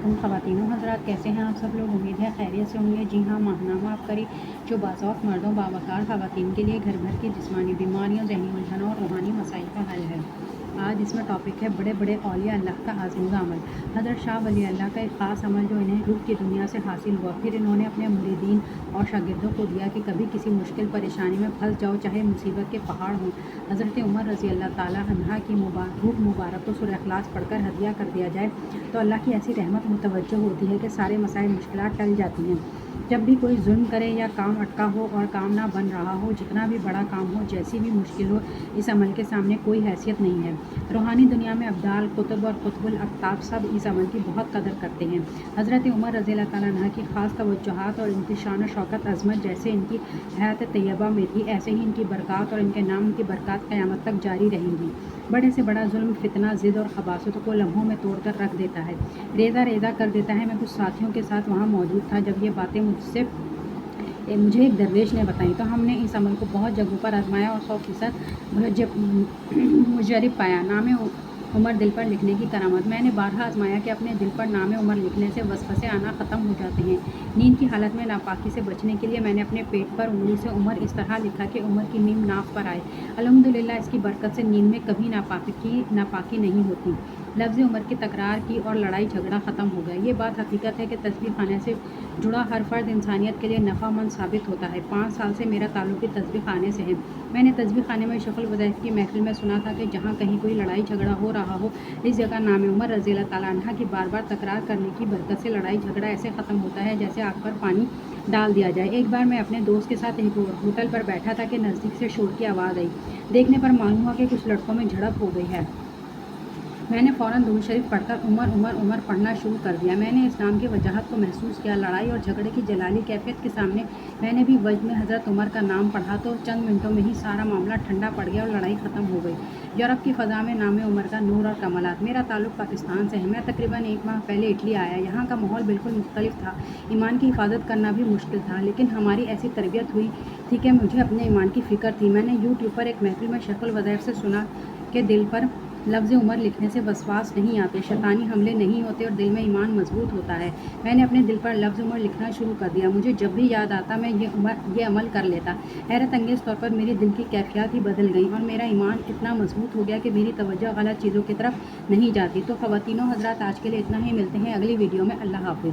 वालेकुम ख़वातीनो हज़रात, कैसे हैं आप सब लोग। उम्मीद है खैरियत से होंगे। जी हाँ, माहनामा आबकारी जो बाज़ौक़ मर्दों बावक़ार ख़वातीन के लिए घर भर की जिस्मानी बीमारियों, ज़हनी उलझनों और रूहानी मसाइल का हल है। आज इसमें टॉपिक है बड़े बड़े औलिया अल्लाह का आज़मूदा अमल। हज़रत शाह वली अल्लाह का एक ख़ास अमल जो इन्हें रूह की दुनिया से हासिल हुआ, फिर इन्होंने अपने मुरीदीन और शागिर्दों को दिया कि कभी किसी मुश्किल परेशानी में फंस जाओ, चाहे मुसीबत के पहाड़ हों, हज़रत उमर रज़ी अल्लाह ताला अन्हा की रूह मुबारक को सूरह इख़लास पढ़कर हदिया कर दिया जाए तो अल्लाह की ऐसी रहमत मुतवज्जो होती है कि सारे मसाइल मुश्किलात टल जाती हैं। जब भी कोई जुल्म करे या काम अटका हो और काम ना बन रहा हो, जितना भी बड़ा काम हो, जैसी भी मुश्किल हो, इस अमल के सामने कोई हैसियत नहीं है। रूहानी दुनिया में अब्दाल, कुतुब और कुतुबुल अक़ताब सब इस अमल की बहुत कदर करते हैं। हज़रत उमर रज़ी अल्लाह ताला अन्हा की ख़ास तवज्जुहात और इनकी शान शौकत अज़मत जैसे इनकी हयात तैयबा में थी, ऐसे ही इनकी बरक़ात और इनके नाम की बरक़ात क़यामत तक जारी रहेंगी। बड़े से बड़ा जुल्म, फितना, ज़िद और खबासत को लम्हों में तोड़ कर रख देता है, रेज़ा रेज़ा कर देता है। मैं कुछ साथियों के साथ वहाँ मौजूद था जब ये बातें मुझे एक दरवेश ने बताई, तो हमने इस अमल को बहुत जगहों पर आजमाया और 100% मुजरब पाया। नाम उमर दिल पर लिखने की करामत। मैंने बारहा आजमाया कि अपने दिल पर नाम उमर लिखने से वसवसे आना ख़त्म हो जाते हैं। नींद की हालत में नापाकी से बचने के लिए मैंने अपने पेट पर उंगली से उमर इस तरह लिखा कि उमर की मीम नाफ पर आए। अल्हम्दुलिल्लाह, इसकी बरकत से नींद में कभी नापाकी नहीं होती। लफ्ज़ उमर की तकरार की और लड़ाई झगड़ा ख़त्म हो गया। ये बात हकीकत है कि तस्बीह खाने से जुड़ा हर फ़र्द इंसानियत के लिए नफ़ामंद साबित होता है। 5 साल से मेरा ताल्लुक़ तस्बीह खाने से है। मैंने तस्बीह खाने में शेख़ुल वज़ाइफ़ की महफ़िल में सुना था कि जहाँ कहीं कोई लड़ाई झगड़ा हो रहा हो, इस जगह नाम उमर रज़ी अल्लाह ताला अन्हा की बार बार तकरार करने की बरकत से लड़ाई झगड़ा ऐसे ख़त्म होता है जैसे आग पर पानी डाल दिया जाए। एक बार मैं अपने दोस्त के साथ एक होटल पर बैठा था कि नज़दीक से शोर की आवाज़ आई। देखने पर मालूम हुआ कि कुछ लड़कों में झड़प हो गई है। मैंने फ़ौरन दुरूद शरीफ पढ़कर उमर उमर उमर पढ़ना शुरू कर दिया। मैंने इस नाम की वजाहत को महसूस किया। लड़ाई और झगड़े की जलाली कैफियत के सामने मैंने भी वज्द में हज़रत उमर का नाम पढ़ा तो चंद मिनटों में ही सारा मामला ठंडा पड़ गया और लड़ाई ख़त्म हो गई। यूरोप की फ़ज़ा में नाम उमर का नूर और कमालात। मेरा ताल्लुक़ पाकिस्तान से है। मैं तकरीबन 1 माह पहले इटली आया। यहाँ का माहौल बिल्कुल मुख्तलिफ था। ईमान की हिफाजत करना भी मुश्किल था, लेकिन हमारी ऐसी तरबियत हुई थी कि मुझे अपने ईमान की फ़िक्र थी। मैंने यूट्यूब पर एक महफ़िल में शेख़ुल वज़ाइफ़ से सुना कि दिल पर लफ्ज़ उमर लिखने से वसवास नहीं आते, शैतानी हमले नहीं होते और दिल में ईमान मजबूत होता है। मैंने अपने दिल पर लफ्ज़ उमर लिखना शुरू कर दिया। मुझे जब भी याद आता मैं ये अमल कर लेता। हैरत अंगेज़ तौर पर मेरी दिल की कैफियत ही बदल गई और मेरा ईमान इतना मजबूत हो गया कि मेरी तवज्जो गलत चीज़ों की तरफ नहीं जाती। तो ख़वातीनो हज़रात, आज के लिए इतना ही। मिलते हैं अगली वीडियो में। अल्लाह हाफ़िज़।